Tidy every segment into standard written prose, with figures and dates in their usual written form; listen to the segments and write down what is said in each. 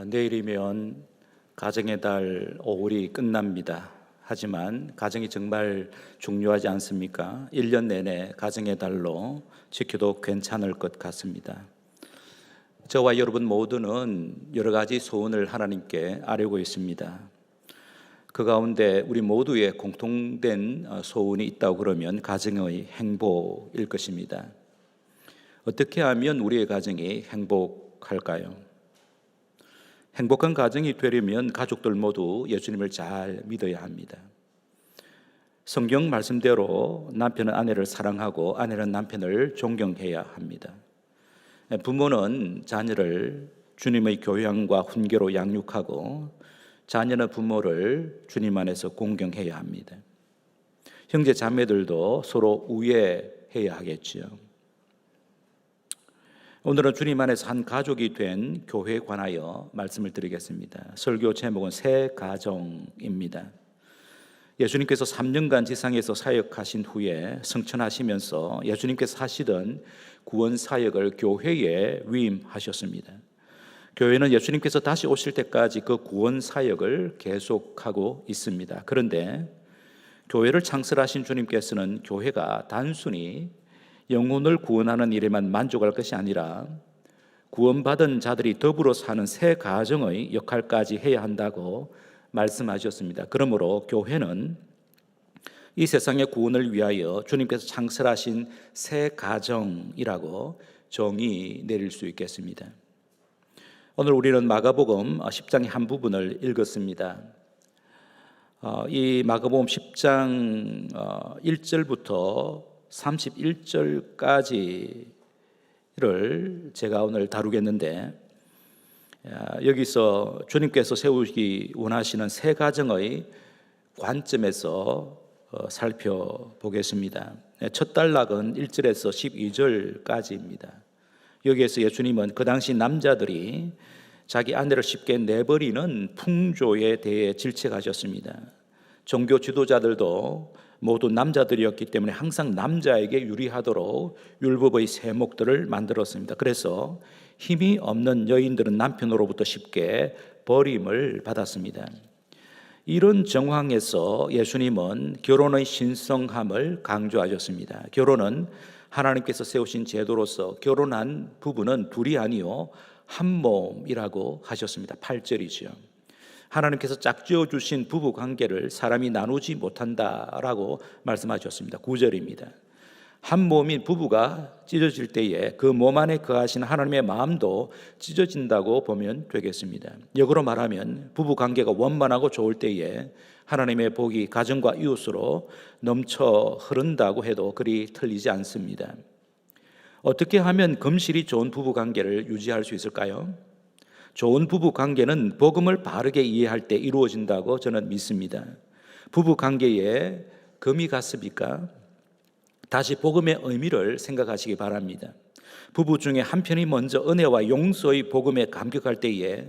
내일이면 가정의 달 5월이 끝납니다. 하지만 가정이 정말 중요하지 않습니까? 1년 내내 가정의 달로 지켜도 괜찮을 것 같습니다. 저와 여러분 모두는 여러 가지 소원을 하나님께 아뢰고 있습니다. 그 가운데 우리 모두의 공통된 소원이 있다고 그러면 가정의 행복일 것입니다. 어떻게 하면 우리의 가정이 행복할까요? 행복한 가정이 되려면 가족들 모두 예수님을 잘 믿어야 합니다. 성경 말씀대로 남편은 아내를 사랑하고 아내는 남편을 존경해야 합니다. 부모는 자녀를 주님의 교양과 훈계로 양육하고 자녀는 부모를 주님 안에서 공경해야 합니다. 형제 자매들도 서로 우애해야 하겠지요. 오늘은 주님 안에서 한 가족이 된 교회에 관하여 말씀을 드리겠습니다. 설교 제목은 새 가정입니다. 예수님께서 3년간 지상에서 사역하신 후에 성천하시면서 예수님께서 하시던 구원 사역을 교회에 위임하셨습니다. 교회는 예수님께서 다시 오실 때까지 그 구원 사역을 계속하고 있습니다. 그런데 교회를 창설하신 주님께서는 교회가 단순히 영혼을 구원하는 일에만 만족할 것이 아니라 구원받은 자들이 더불어 사는 새 가정의 역할까지 해야 한다고 말씀하셨습니다. 그러므로 교회는 이 세상의 구원을 위하여 주님께서 창설하신 새 가정이라고 정의 내릴 수 있겠습니다. 오늘 우리는 마가복음 10장의 한 부분을 읽었습니다. 이 마가복음 10장 1절부터 31절까지를 제가 오늘 다루겠는데, 여기서 주님께서 세우기 원하시는 새 가정의 관점에서 살펴보겠습니다. 첫 단락은 1절에서 12절까지입니다. 여기에서 예수님은 그 당시 남자들이 자기 아내를 쉽게 내버리는 풍조에 대해 질책하셨습니다. 종교 지도자들도 모두 남자들이었기 때문에 항상 남자에게 유리하도록 율법의 세목들을 만들었습니다. 그래서 힘이 없는 여인들은 남편으로부터 쉽게 버림을 받았습니다. 이런 정황에서 예수님은 결혼의 신성함을 강조하셨습니다. 결혼은 하나님께서 세우신 제도로서 결혼한 부부는 둘이 아니요 한 몸이라고 하셨습니다. 8절이죠. 하나님께서 짝지어 주신 부부 관계를 사람이 나누지 못한다라고 말씀하셨습니다. 9절입니다. 한 몸인 부부가 찢어질 때에 그 몸 안에 거하시는 하나님의 마음도 찢어진다고 보면 되겠습니다. 역으로 말하면 부부 관계가 원만하고 좋을 때에 하나님의 복이 가정과 이웃으로 넘쳐 흐른다고 해도 그리 틀리지 않습니다. 어떻게 하면 금실이 좋은 부부 관계를 유지할 수 있을까요? 좋은 부부 관계는 복음을 바르게 이해할 때 이루어진다고 저는 믿습니다. 부부 관계에 금이 갔습니까? 다시 복음의 의미를 생각하시기 바랍니다. 부부 중에 한 편이 먼저 은혜와 용서의 복음에 감격할 때에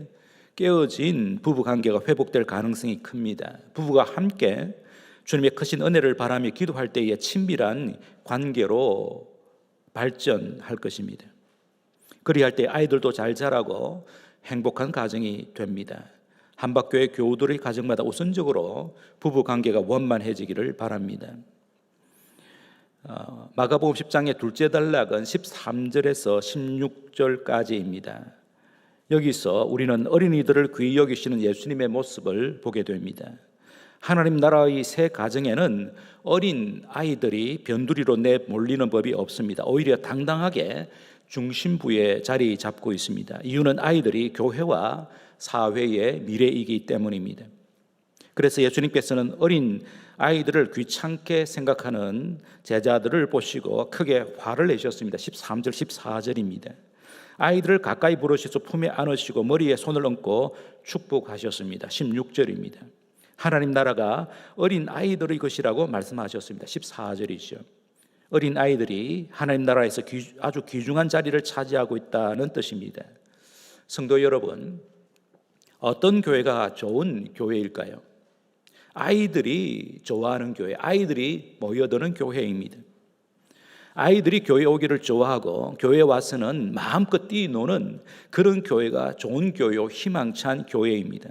깨어진 부부 관계가 회복될 가능성이 큽니다. 부부가 함께 주님의 크신 은혜를 바라며 기도할 때에 친밀한 관계로 발전할 것입니다. 그리할 때 아이들도 잘 자라고 행복한 가정이 됩니다. 한박교회 교우들의 가정마다 우선적으로 부부 관계가 원만해지기를 바랍니다. 마가복음 10장의 둘째 단락은 13절에서 16절까지입니다. 여기서 우리는 어린이들을 귀히 여기시는 예수님의 모습을 보게 됩니다. 하나님 나라의 새 가정에는 어린 아이들이 변두리로 내몰리는 법이 없습니다. 오히려 당당하게 중심부에 자리 잡고 있습니다. 이유는 아이들이 교회와 사회의 미래이기 때문입니다. 그래서 예수님께서는 어린 아이들을 귀찮게 생각하는 제자들을 보시고 크게 화를 내셨습니다. 13절 14절입니다. 아이들을 가까이 부르셔서 품에 안으시고 머리에 손을 얹고 축복하셨습니다. 16절입니다. 하나님 나라가 어린 아이들의 것이라고 말씀하셨습니다. 14절이죠. 어린 아이들이 하나님 나라에서 아주 귀중한 자리를 차지하고 있다는 뜻입니다. 성도 여러분, 어떤 교회가 좋은 교회일까요? 아이들이 좋아하는 교회, 아이들이 모여드는 교회입니다. 아이들이 교회 오기를 좋아하고 교회에 와서는 마음껏 뛰노는 그런 교회가 좋은 교회요, 희망찬 교회입니다.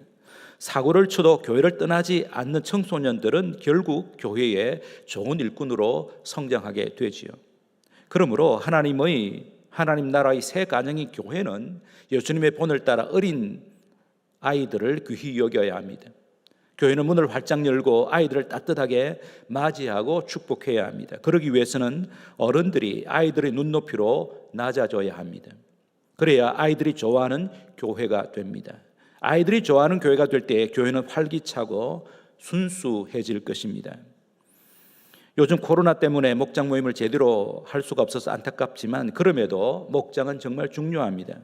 사고를 쳐도 교회를 떠나지 않는 청소년들은 결국 교회의 좋은 일꾼으로 성장하게 되지요. 그러므로 하나님 나라의 새 가정인 교회는 예수님의 본을 따라 어린 아이들을 귀히 여겨야 합니다. 교회는 문을 활짝 열고 아이들을 따뜻하게 맞이하고 축복해야 합니다. 그러기 위해서는 어른들이 아이들의 눈높이로 낮아져야 합니다. 그래야 아이들이 좋아하는 교회가 됩니다. 아이들이 좋아하는 교회가 될 때 교회는 활기차고 순수해질 것입니다. 요즘 코로나 때문에 목장 모임을 제대로 할 수가 없어서 안타깝지만 그럼에도 목장은 정말 중요합니다.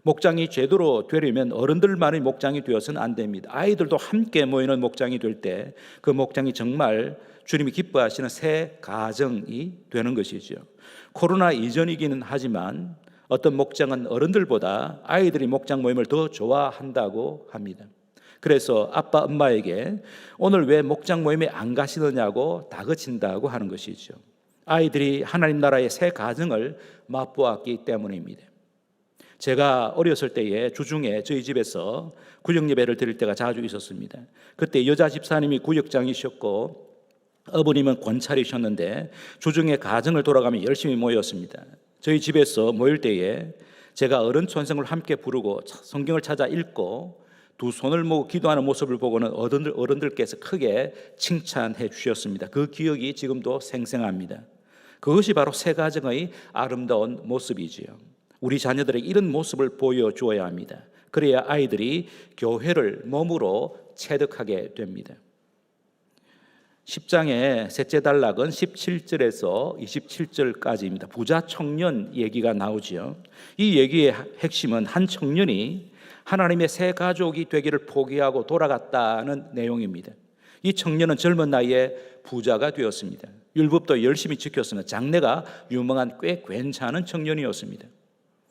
목장이 제대로 되려면 어른들만의 목장이 되어서는 안 됩니다. 아이들도 함께 모이는 목장이 될 때 그 목장이 정말 주님이 기뻐하시는 새 가정이 되는 것이죠. 코로나 이전이기는 하지만 어떤 목장은 어른들보다 아이들이 목장 모임을 더 좋아한다고 합니다. 그래서 아빠 엄마에게 오늘 왜 목장 모임에 안 가시느냐고 다그친다고 하는 것이죠. 아이들이 하나님 나라의 새 가정을 맛보았기 때문입니다. 제가 어렸을 때에 주중에 저희 집에서 구역 예배를 드릴 때가 자주 있었습니다. 그때 여자 집사님이 구역장이셨고 어머님은 권찰이셨는데 주중에 가정을 돌아가며 열심히 모였습니다. 저희 집에서 모일 때에 제가 어른 천성을 함께 부르고 성경을 찾아 읽고 두 손을 모으고 기도하는 모습을 보고는 어른들께서 크게 칭찬해 주셨습니다. 그 기억이 지금도 생생합니다. 그것이 바로 새 가정의 아름다운 모습이지요. 우리 자녀들에게 이런 모습을 보여주어야 합니다. 그래야 아이들이 교회를 몸으로 체득하게 됩니다. 10장의 셋째 단락은 17절에서 27절까지입니다. 부자 청년 얘기가 나오지요. 이 얘기의 핵심은 한 청년이 하나님의 새 가족이 되기를 포기하고 돌아갔다는 내용입니다. 이 청년은 젊은 나이에 부자가 되었습니다. 율법도 열심히 지켰으나 장래가 유망한 꽤 괜찮은 청년이었습니다.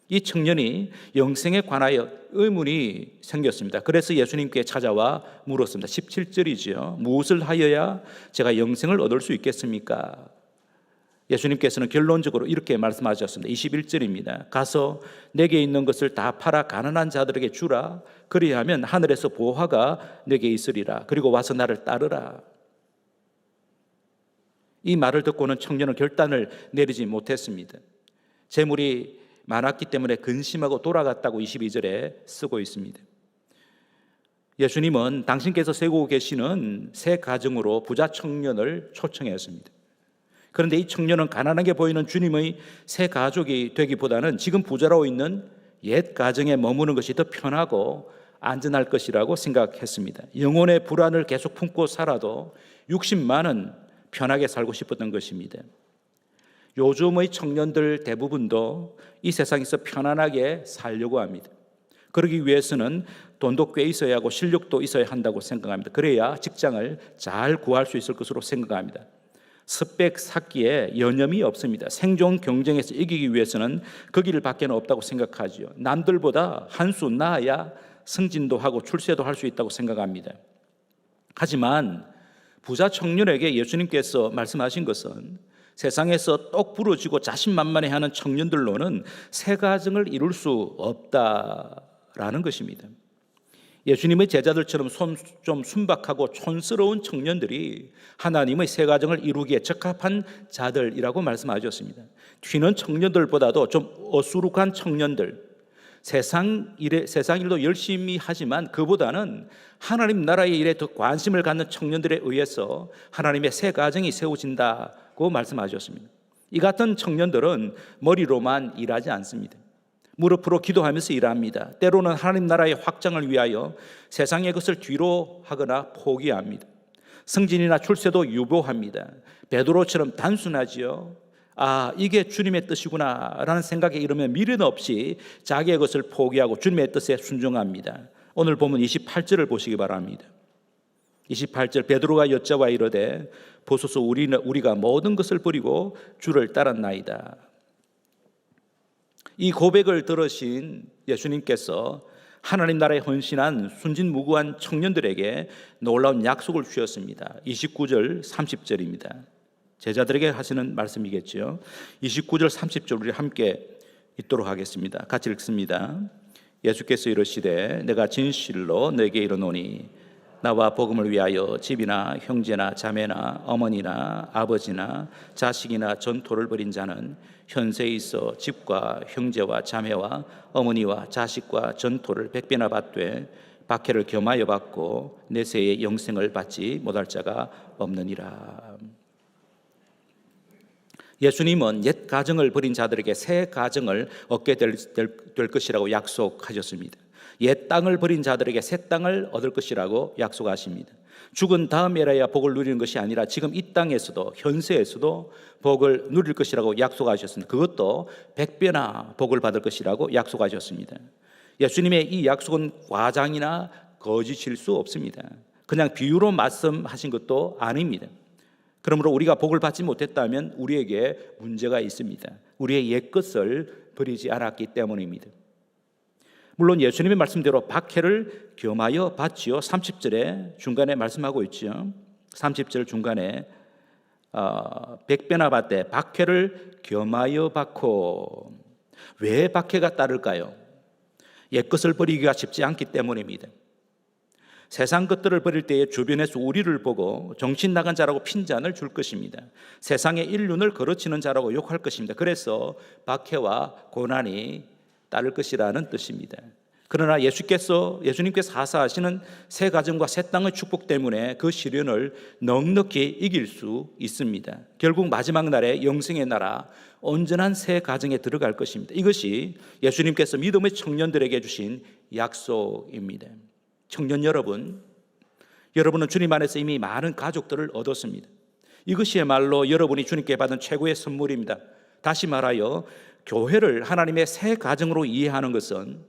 이 청년이 영생에 관하여 의문이 생겼습니다. 그래서 예수님께 찾아와 물었습니다. 17절이지요. 무엇을 하여야 제가 영생을 얻을 수 있겠습니까? 예수님께서는 결론적으로 이렇게 말씀하셨습니다. 21절입니다. 가서 내게 있는 것을 다 팔아 가난한 자들에게 주라. 그리하면 하늘에서 보화가 내게 있으리라. 그리고 와서 나를 따르라. 이 말을 듣고는 청년은 결단을 내리지 못했습니다. 재물이 많았기 때문에 근심하고 돌아갔다고 22절에 쓰고 있습니다. 예수님은 당신께서 세우고 계시는 새 가정으로 부자 청년을 초청했습니다. 그런데 이 청년은 가난하게 보이는 주님의 새 가족이 되기보다는 지금 부자로 있는 옛 가정에 머무는 것이 더 편하고 안전할 것이라고 생각했습니다. 영혼의 불안을 계속 품고 살아도 60만은 편하게 살고 싶었던 것입니다. 요즘의 청년들 대부분도 이 세상에서 편안하게 살려고 합니다. 그러기 위해서는 돈도 꽤 있어야 하고 실력도 있어야 한다고 생각합니다. 그래야 직장을 잘 구할 수 있을 것으로 생각합니다. 스펙 쌓기에 여념이 없습니다. 생존 경쟁에서 이기기 위해서는 그 길 밖에는 없다고 생각하죠. 남들보다 한 수 나아야 승진도 하고 출세도 할 수 있다고 생각합니다. 하지만 부자 청년에게 예수님께서 말씀하신 것은 세상에서 똑 부러지고 자신만만해하는 청년들로는 새 가정을 이룰 수 없다라는 것입니다. 예수님의 제자들처럼 좀 순박하고 촌스러운 청년들이 하나님의 새 가정을 이루기에 적합한 자들이라고 말씀하셨습니다. 튀는 청년들보다도 좀 어수룩한 청년들, 세상 일도 열심히 하지만 그보다는 하나님 나라의 일에 더 관심을 갖는 청년들에 의해서 하나님의 새 가정이 세워진다고 말씀하셨습니다. 이 같은 청년들은 머리로만 일하지 않습니다. 무릎으로 기도하면서 일합니다. 때로는 하나님 나라의 확장을 위하여 세상의 것을 뒤로 하거나 포기합니다. 승진이나 출세도 유보합니다. 베드로처럼 단순하지요. 이게 주님의 뜻이구나 라는 생각에 이르면 미련 없이 자기의 것을 포기하고 주님의 뜻에 순종합니다. 오늘 보면 28절을 보시기 바랍니다. 28절 베드로가 여짜와 이르되 보소서 우리가 모든 것을 버리고 주를 따랐나이다. 이 고백을 들으신 예수님께서 하나님 나라에 헌신한 순진무구한 청년들에게 놀라운 약속을 주셨습니다. 29절 30절입니다. 제자들에게 하시는 말씀이겠죠. 29절 30절 우리 함께 읽도록 하겠습니다. 같이 읽습니다. 예수께서 이르시되 내가 진실로 너에게 이르노니 나와 복음을 위하여 집이나 형제나 자매나 어머니나 아버지나 자식이나 전토를 벌인 자는 현세에 있어 집과 형제와 자매와 어머니와 자식과 전토를 100배나 받되 박해를 겸하여 받고 내세의 영생을 받지 못할 자가 없느니라. 예수님은 옛 가정을 버린 자들에게 새 가정을 얻게 될 것이라고 약속하셨습니다. 옛 땅을 버린 자들에게 새 땅을 얻을 것이라고 약속하십니다. 죽은 다음에라야 복을 누리는 것이 아니라 지금 이 땅에서도 현세에서도 복을 누릴 것이라고 약속하셨습니다. 그것도 100배나 복을 받을 것이라고 약속하셨습니다. 예수님의 이 약속은 과장이나 거짓일 수 없습니다. 그냥 비유로 말씀하신 것도 아닙니다. 그러므로 우리가 복을 받지 못했다면 우리에게 문제가 있습니다. 우리의 옛것을 버리지 않았기 때문입니다. 물론 예수님의 말씀대로 박해를 겸하여 받지요. 30절에 중간에 말씀하고 있죠. 30절 중간에 100배나 받되 박해를 겸하여 받고. 왜 박해가 따를까요? 옛것을 버리기가 쉽지 않기 때문입니다. 세상 것들을 버릴 때에 주변에서 우리를 보고 정신 나간 자라고 핀잔을 줄 것입니다. 세상의 인륜을 거르치는 자라고 욕할 것입니다. 그래서 박해와 고난이 따를 것이라는 뜻입니다. 그러나 예수님께서 하사하시는 새 가정과 새 땅의 축복 때문에 그 시련을 넉넉히 이길 수 있습니다. 결국 마지막 날에 영생의 나라, 온전한 새 가정에 들어갈 것입니다. 이것이 예수님께서 믿음의 청년들에게 주신 약속입니다. 청년 여러분은 주님 안에서 이미 많은 가족들을 얻었습니다. 이것이야말로 여러분이 주님께 받은 최고의 선물입니다. 다시 말하여 교회를 하나님의 새 가정으로 이해하는 것은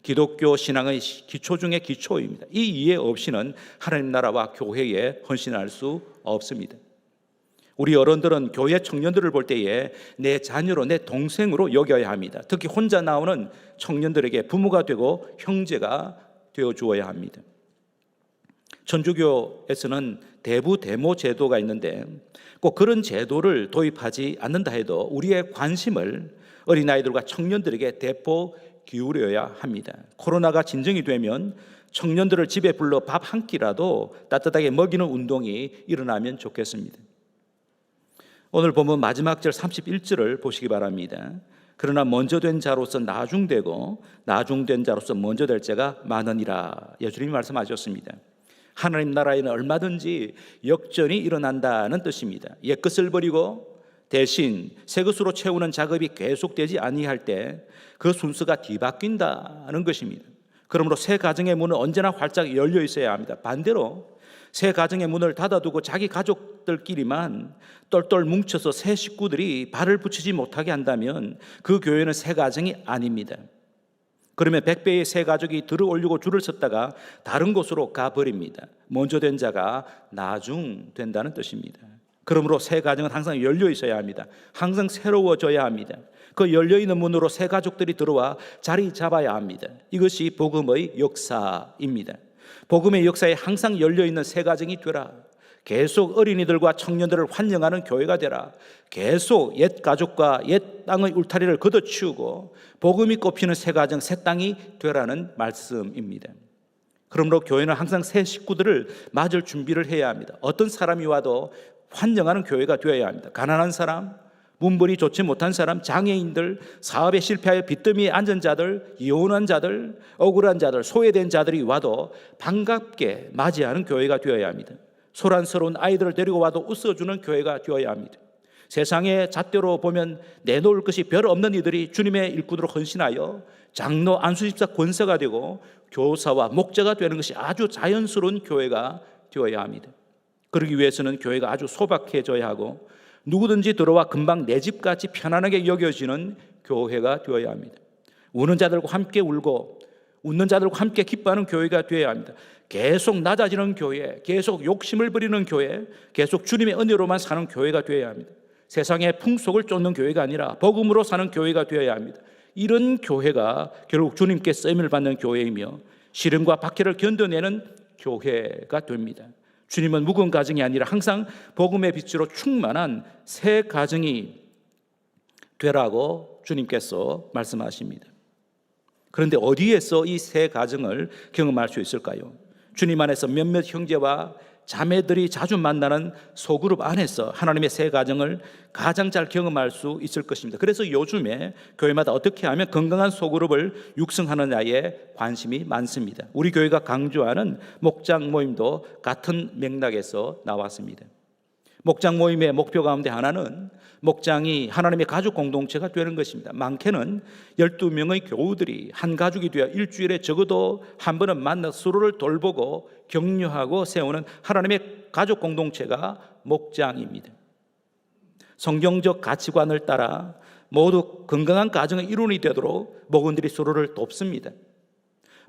기독교 신앙의 기초 중의 기초입니다. 이 이해 없이는 하나님 나라와 교회에 헌신할 수 없습니다. 우리 어른들은 교회 청년들을 볼 때에 내 자녀로, 내 동생으로 여겨야 합니다. 특히 혼자 나오는 청년들에게 부모가 되고 형제가 되어 주어야 합니다. 천주교에서는 대부대모 제도가 있는데 꼭 그런 제도를 도입하지 않는다 해도 우리의 관심을 어린아이들과 청년들에게 대폭 기울여야 합니다. 코로나가 진정이 되면 청년들을 집에 불러 밥 한 끼라도 따뜻하게 먹이는 운동이 일어나면 좋겠습니다. 오늘 보면 마지막 절 31절을 보시기 바랍니다. 그러나 먼저 된 자로서 나중되고 나중된 자로서 먼저 될 자가 많으니라. 예수님이 말씀하셨습니다. 하나님 나라에는 얼마든지 역전이 일어난다는 뜻입니다. 옛것을 버리고 대신 새 것으로 채우는 작업이 계속되지 아니할 때 그 순서가 뒤바뀐다는 것입니다. 그러므로 새 가정의 문은 언제나 활짝 열려 있어야 합니다. 반대로 새 가정의 문을 닫아두고 자기 가족들끼리만 똘똘 뭉쳐서 새 식구들이 발을 붙이지 못하게 한다면 그 교회는 새 가정이 아닙니다. 그러면 100배의 새 가족이 들어올리고 줄을 섰다가 다른 곳으로 가버립니다. 먼저 된 자가 나중 된다는 뜻입니다. 그러므로 새 가정은 항상 열려 있어야 합니다. 항상 새로워져야 합니다. 그 열려있는 문으로 새 가족들이 들어와 자리 잡아야 합니다. 이것이 복음의 역사입니다. 복음의 역사에 항상 열려있는 새 가정이 되라. 계속 어린이들과 청년들을 환영하는 교회가 되라. 계속 옛 가족과 옛 땅의 울타리를 걷어치우고 복음이 꼽히는 새 가정, 새 땅이 되라는 말씀입니다. 그러므로 교회는 항상 새 식구들을 맞을 준비를 해야 합니다. 어떤 사람이 와도 환영하는 교회가 되어야 합니다. 가난한 사람, 문벌이 좋지 못한 사람, 장애인들, 사업에 실패하여 빚더미에 앉은 자들, 이혼한 자들, 억울한 자들, 소외된 자들이 와도 반갑게 맞이하는 교회가 되어야 합니다. 소란스러운 아이들을 데리고 와도 웃어주는 교회가 되어야 합니다. 세상의 잣대로 보면 내놓을 것이 별 없는 이들이 주님의 일꾼으로 헌신하여 장로, 안수집사 권사가 되고 교사와 목자가 되는 것이 아주 자연스러운 교회가 되어야 합니다. 그러기 위해서는 교회가 아주 소박해져야 하고 누구든지 들어와 금방 내 집같이 편안하게 여겨지는 교회가 되어야 합니다. 우는 자들과 함께 울고 웃는 자들과 함께 기뻐하는 교회가 되어야 합니다. 계속 낮아지는 교회, 계속 욕심을 부리는 교회, 계속 주님의 은혜로만 사는 교회가 되어야 합니다. 세상의 풍속을 쫓는 교회가 아니라 복음으로 사는 교회가 되어야 합니다. 이런 교회가 결국 주님께 쓰임을 받는 교회이며 시련과 박해를 견뎌내는 교회가 됩니다. 주님은 묵은 가정이 아니라 항상 복음의 빛으로 충만한 새 가정이 되라고 주님께서 말씀하십니다. 그런데 어디에서 이 새 가정을 경험할 수 있을까요? 주님 안에서 몇몇 형제와 자매들이 자주 만나는 소그룹 안에서 하나님의 새 가정을 가장 잘 경험할 수 있을 것입니다. 그래서 요즘에 교회마다 어떻게 하면 건강한 소그룹을 육성하느냐에 관심이 많습니다. 우리 교회가 강조하는 목장 모임도 같은 맥락에서 나왔습니다. 목장 모임의 목표 가운데 하나는 목장이 하나님의 가족 공동체가 되는 것입니다. 많게는 12명의 교우들이 한 가족이 되어 일주일에 적어도 한 번은 만나 서로를 돌보고 격려하고 세우는 하나님의 가족 공동체가 목장입니다. 성경적 가치관을 따라 모두 건강한 가정의 일원이 되도록 목원들이 서로를 돕습니다.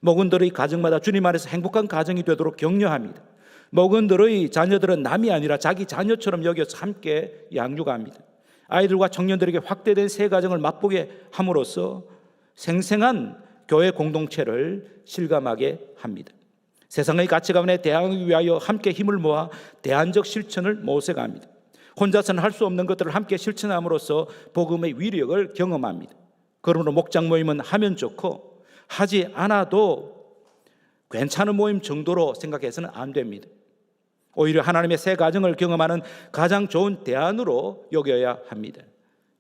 목원들의 가정마다 주님 안에서 행복한 가정이 되도록 격려합니다. 목원들의 자녀들은 남이 아니라 자기 자녀처럼 여겨서 함께 양육합니다. 아이들과 청년들에게 확대된 새 가정을 맛보게 함으로써 생생한 교회 공동체를 실감하게 합니다. 세상의 가치관에 대항하기 위하여 함께 힘을 모아 대안적 실천을 모색합니다. 혼자서는 할 수 없는 것들을 함께 실천함으로써 복음의 위력을 경험합니다. 그러므로 목장 모임은 하면 좋고 하지 않아도 괜찮은 모임 정도로 생각해서는 안 됩니다. 오히려 하나님의 새 가정을 경험하는 가장 좋은 대안으로 여겨야 합니다.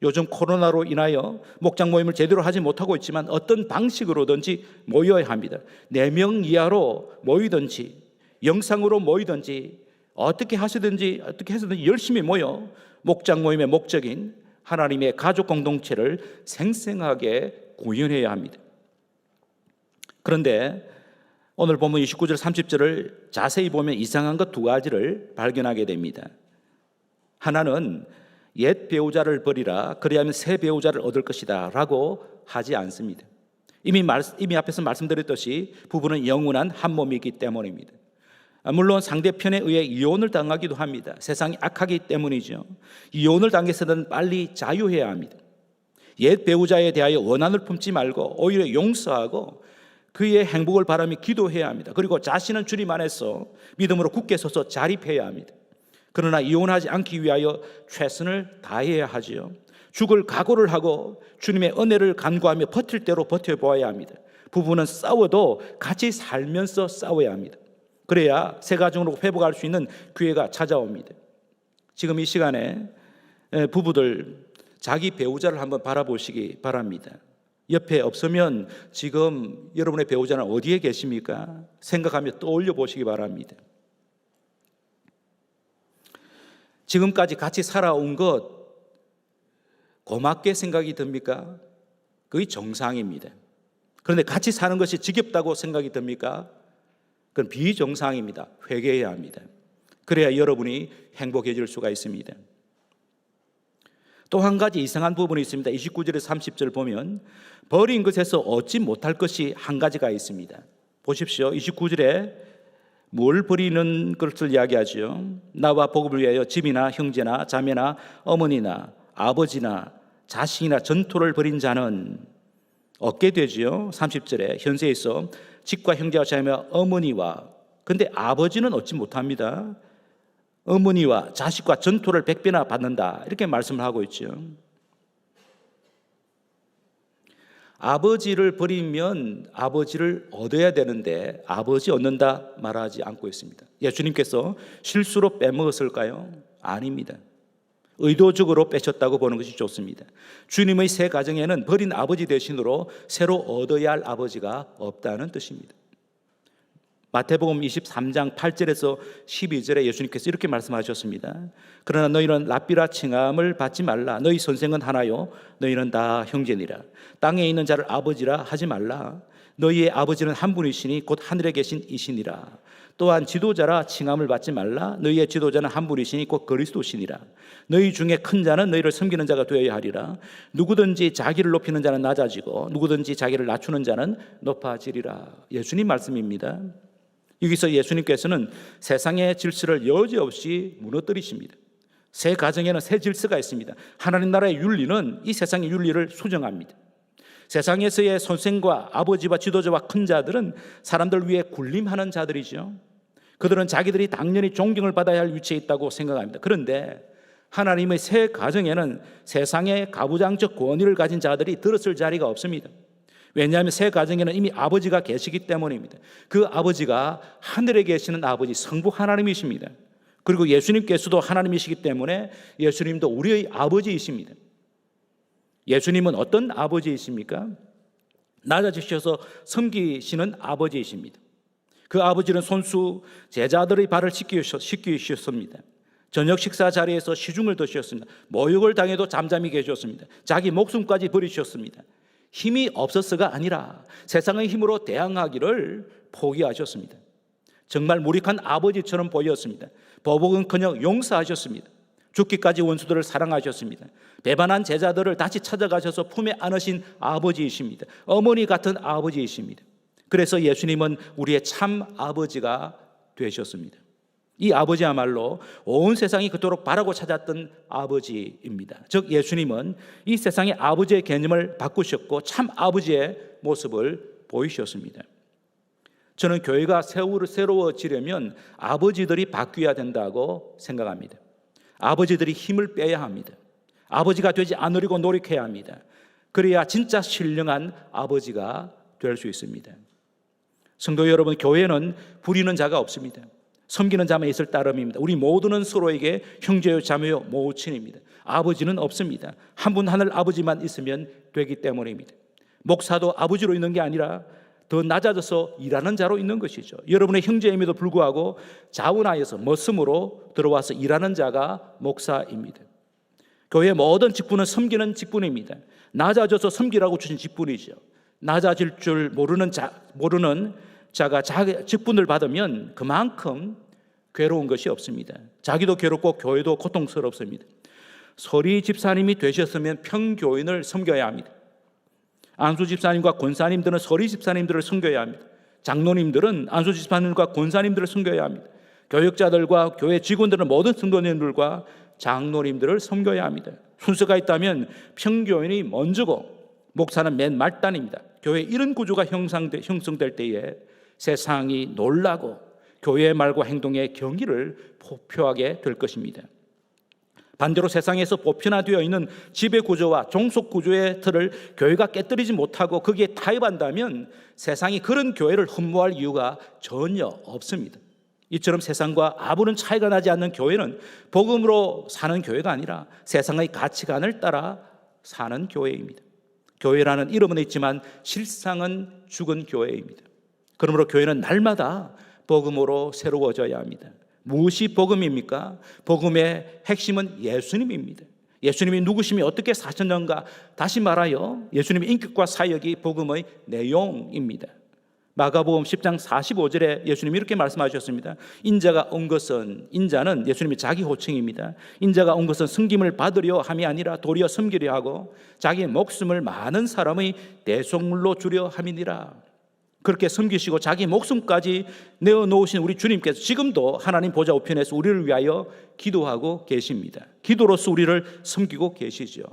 요즘 코로나로 인하여 목장 모임을 제대로 하지 못하고 있지만 어떤 방식으로든지 모여야 합니다. 4명 이하로 모이든지 영상으로 모이든지 어떻게 하시든지 어떻게 해서든지 열심히 모여 목장 모임의 목적인 하나님의 가족 공동체를 생생하게 구현해야 합니다. 그런데 오늘 본문 29절 30절을 자세히 보면 이상한 것 2가지를 발견하게 됩니다. 하나는 옛 배우자를 버리라 그리하면 새 배우자를 얻을 것이다 라고 하지 않습니다. 이미 앞에서 말씀드렸듯이 부부는 영원한 한 몸이기 때문입니다. 물론 상대편에 의해 이혼을 당하기도 합니다. 세상이 악하기 때문이죠. 이혼을 당해서는 빨리 자유해야 합니다. 옛 배우자에 대하여 원한을 품지 말고 오히려 용서하고 그의 행복을 바라며 기도해야 합니다. 그리고 자신은 주님 안에서 믿음으로 굳게 서서 자립해야 합니다. 그러나 이혼하지 않기 위하여 최선을 다해야 하지요. 죽을 각오를 하고 주님의 은혜를 간구하며 버틸 대로 버텨보아야 합니다. 부부는 싸워도 같이 살면서 싸워야 합니다. 그래야 새 가정으로 회복할 수 있는 기회가 찾아옵니다. 지금 이 시간에 부부들 자기 배우자를 한번 바라보시기 바랍니다. 옆에 없으면 지금 여러분의 배우자는 어디에 계십니까? 생각하며 떠올려 보시기 바랍니다. 지금까지 같이 살아온 것 고맙게 생각이 듭니까? 그게 정상입니다. 그런데 같이 사는 것이 지겹다고 생각이 듭니까? 그건 비정상입니다. 회개해야 합니다. 그래야 여러분이 행복해질 수가 있습니다. 또 한 가지 이상한 부분이 있습니다. 29절에 30절 보면 버린 것에서 얻지 못할 것이 한 가지가 있습니다. 보십시오. 29절에 뭘 버리는 것을 이야기하죠. 나와 복음을 위하여 집이나 형제나 자매나 어머니나 아버지나 자식이나 전토를 벌인 자는 얻게 되지요. 30절에 현세에서 집과 형제와 자매와 어머니와, 근데 아버지는 얻지 못합니다. 어머니와 자식과 전토를 100배나 받는다 이렇게 말씀을 하고 있죠. 아버지를 버리면 아버지를 얻어야 되는데 아버지 얻는다 말하지 않고 있습니다. 예수님께서 실수로 빼먹었을까요? 아닙니다. 의도적으로 빼셨다고 보는 것이 좋습니다. 주님의 새 가정에는 버린 아버지 대신으로 새로 얻어야 할 아버지가 없다는 뜻입니다. 마태복음 23장 8절에서 12절에 예수님께서 이렇게 말씀하셨습니다. 그러나 너희는 랍비라 칭함을 받지 말라. 너희 선생은 하나요 너희는 다 형제니라. 땅에 있는 자를 아버지라 하지 말라. 너희의 아버지는 한 분이시니 곧 하늘에 계신 이시니라. 또한 지도자라 칭함을 받지 말라. 너희의 지도자는 한 분이시니 곧 그리스도시니라. 너희 중에 큰 자는 너희를 섬기는 자가 되어야 하리라. 누구든지 자기를 높이는 자는 낮아지고 누구든지 자기를 낮추는 자는 높아지리라. 예수님 말씀입니다. 여기서 예수님께서는 세상의 질서를 여지없이 무너뜨리십니다. 새 가정에는 새 질서가 있습니다. 하나님 나라의 윤리는 이 세상의 윤리를 수정합니다. 세상에서의 선생과 아버지와 지도자와 큰 자들은 사람들 위해 군림하는 자들이죠. 그들은 자기들이 당연히 존경을 받아야 할 위치에 있다고 생각합니다. 그런데 하나님의 새 가정에는 세상의 가부장적 권위를 가진 자들이 들었을 자리가 없습니다. 왜냐하면 새 가정에는 이미 아버지가 계시기 때문입니다. 그 아버지가 하늘에 계시는 아버지 성부 하나님이십니다. 그리고 예수님께서도 하나님이시기 때문에 예수님도 우리의 아버지이십니다. 예수님은 어떤 아버지이십니까? 낮아지셔서 섬기시는 아버지이십니다. 그 아버지는 손수 제자들의 발을 씻기셨습니다. 저녁 식사 자리에서 시중을 드셨습니다. 모욕을 당해도 잠잠히 계셨습니다. 자기 목숨까지 버리셨습니다. 힘이 없어서가 아니라 세상의 힘으로 대항하기를 포기하셨습니다. 정말 무력한 아버지처럼 보였습니다. 보복은커녕 용서하셨습니다. 죽기까지 원수들을 사랑하셨습니다. 배반한 제자들을 다시 찾아가셔서 품에 안으신 아버지이십니다. 어머니 같은 아버지이십니다. 그래서 예수님은 우리의 참 아버지가 되셨습니다. 이 아버지야말로 온 세상이 그토록 바라고 찾았던 아버지입니다. 즉 예수님은 이 세상의 아버지의 개념을 바꾸셨고 참 아버지의 모습을 보이셨습니다. 저는 교회가 새로워지려면 아버지들이 바뀌어야 된다고 생각합니다. 아버지들이 힘을 빼야 합니다. 아버지가 되지 않으려고 노력해야 합니다. 그래야 진짜 신령한 아버지가 될 수 있습니다. 성도 여러분, 교회는 부리는 자가 없습니다. 섬기는 자만 있을 따름입니다. 우리 모두는 서로에게 형제요 자매요 모친입니다. 아버지는 없습니다. 한 분 하늘 아버지만 있으면 되기 때문입니다. 목사도 아버지로 있는 게 아니라 더 낮아져서 일하는 자로 있는 것이죠. 여러분의 형제임에도 불구하고 자원하여서 머슴으로 들어와서 일하는 자가 목사입니다. 교회의 모든 직분은 섬기는 직분입니다. 낮아져서 섬기라고 주신 직분이죠. 낮아질 줄 모르는 자가 자기 직분을 받으면 그만큼 괴로운 것이 없습니다. 자기도 괴롭고 교회도 고통스럽습니다. 서리 집사님이 되셨으면 평교인을 섬겨야 합니다. 안수 집사님과 권사님들은 서리 집사님들을 섬겨야 합니다. 장로님들은 안수 집사님과 권사님들을 섬겨야 합니다. 교역자들과 교회 직원들은 모든 성도님들과 장로님들을 섬겨야 합니다. 순서가 있다면 평교인이 먼저고 목사는 맨 말단입니다. 교회 이런 구조가 형성될 때에 세상이 놀라고 교회의 말과 행동의 경의를 표하게 될 것입니다. 반대로 세상에서 보편화되어 있는 지배구조와 종속구조의 틀을 교회가 깨뜨리지 못하고 거기에 타협한다면 세상이 그런 교회를 흠모할 이유가 전혀 없습니다. 이처럼 세상과 아무런 차이가 나지 않는 교회는 복음으로 사는 교회가 아니라 세상의 가치관을 따라 사는 교회입니다. 교회라는 이름은 있지만 실상은 죽은 교회입니다. 그러므로 교회는 날마다 복음으로 새로워져야 합니다. 무엇이 복음입니까? 복음의 핵심은 예수님입니다. 예수님이 누구시며 어떻게 사셨는가? 다시 말하여 예수님의 인격과 사역이 복음의 내용입니다. 마가복음 10장 45절에 예수님이 이렇게 말씀하셨습니다. 인자가 온 것은, 인자는 예수님의 자기 호칭입니다. 인자가 온 것은 섬김을 받으려 함이 아니라 도리어 섬기려 하고 자기의 목숨을 많은 사람의 대속물로 주려 함이니라. 그렇게 섬기시고 자기 목숨까지 내어놓으신 우리 주님께서 지금도 하나님 보좌 우편에서 우리를 위하여 기도하고 계십니다. 기도로서 우리를 섬기고 계시죠.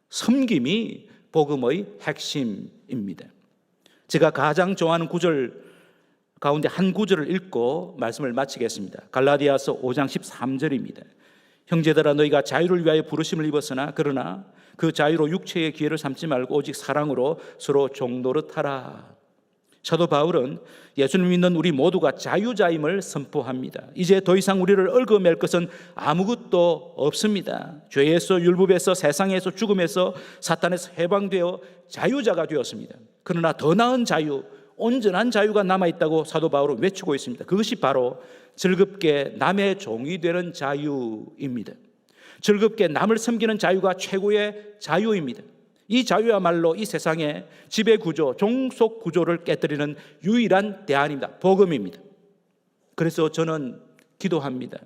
섬김이 복음의 핵심입니다. 제가 가장 좋아하는 구절 가운데 한 구절을 읽고 말씀을 마치겠습니다. 갈라디아서 5장 13절입니다. 형제들아 너희가 자유를 위하여 부르심을 입었으나 그러나 그 자유로 육체의 기회를 삼지 말고 오직 사랑으로 서로 종노릇하라. 사도 바울은 예수님 믿는 우리 모두가 자유자임을 선포합니다. 이제 더 이상 우리를 얽어맬 것은 아무것도 없습니다. 죄에서, 율법에서, 세상에서, 죽음에서, 사탄에서 해방되어 자유자가 되었습니다. 그러나 더 나은 자유, 온전한 자유가 남아있다고 사도 바울은 외치고 있습니다. 그것이 바로 즐겁게 남의 종이 되는 자유입니다. 즐겁게 남을 섬기는 자유가 최고의 자유입니다. 이 자유야말로 이 세상의 지배구조, 종속구조를 깨뜨리는 유일한 대안입니다. 복음입니다. 그래서 저는 기도합니다.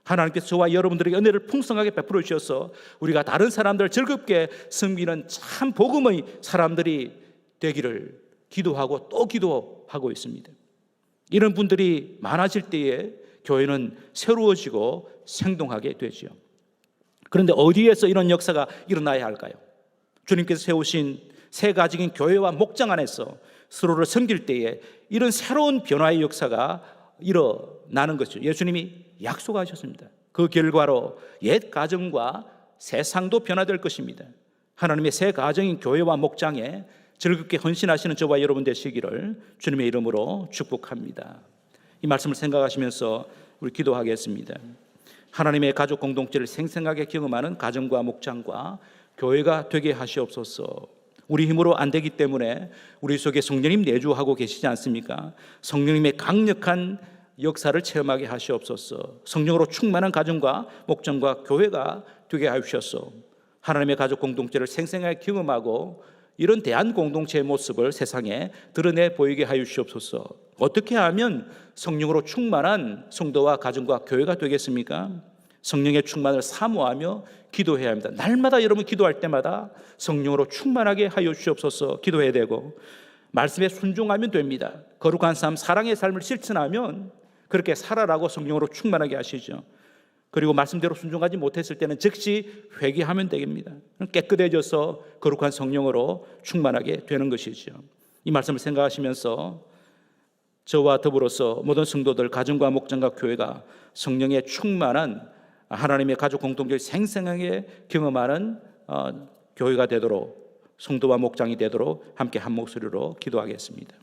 하나님께서 저와 여러분들에게 은혜를 풍성하게 베풀어 주셔서 우리가 다른 사람들을 즐겁게 섬기는 참 복음의 사람들이 되기를 기도하고 또 기도하고 있습니다. 이런 분들이 많아질 때에 교회는 새로워지고 생동하게 되죠. 그런데 어디에서 이런 역사가 일어나야 할까요? 주님께서 세우신 새 가정인 교회와 목장 안에서 서로를 섬길 때에 이런 새로운 변화의 역사가 일어나는 것이죠. 예수님이 약속하셨습니다. 그 결과로 옛 가정과 세상도 변화될 것입니다. 하나님의 새 가정인 교회와 목장에 즐겁게 헌신하시는 저와 여러분 되시기를 주님의 이름으로 축복합니다. 이 말씀을 생각하시면서 우리 기도하겠습니다. 하나님의 가족 공동체를 생생하게 경험하는 가정과 목장과 교회가 되게 하시옵소서. 우리 힘으로 안 되기 때문에 우리 속에 성령님 내주하고 계시지 않습니까? 성령님의 강력한 역사를 체험하게 하시옵소서. 성령으로 충만한 가정과 목장과 교회가 되게 하시옵소서. 하나님의 가족 공동체를 생생하게 경험하고 이런 대한 공동체의 모습을 세상에 드러내 보이게 하여 주시옵소서. 어떻게 하면 성령으로 충만한 성도와 가정과 교회가 되겠습니까? 성령의 충만을 사모하며 기도해야 합니다. 날마다 여러분 기도할 때마다 성령으로 충만하게 하여 주시옵소서 기도해야 되고, 말씀에 순종하면 됩니다. 거룩한 삶, 사랑의 삶을 실천하면 그렇게 살아라고 성령으로 충만하게 하시죠. 그리고 말씀대로 순종하지 못했을 때는 즉시 회개하면 되겠습니다. 깨끗해져서 거룩한 성령으로 충만하게 되는 것이죠. 이 말씀을 생각하시면서 저와 더불어서 모든 성도들, 가정과 목장과 교회가 성령의 충만한 하나님의 가족 공동체를 생생하게 경험하는 교회가 되도록, 성도와 목장이 되도록 함께 한 목소리로 기도하겠습니다.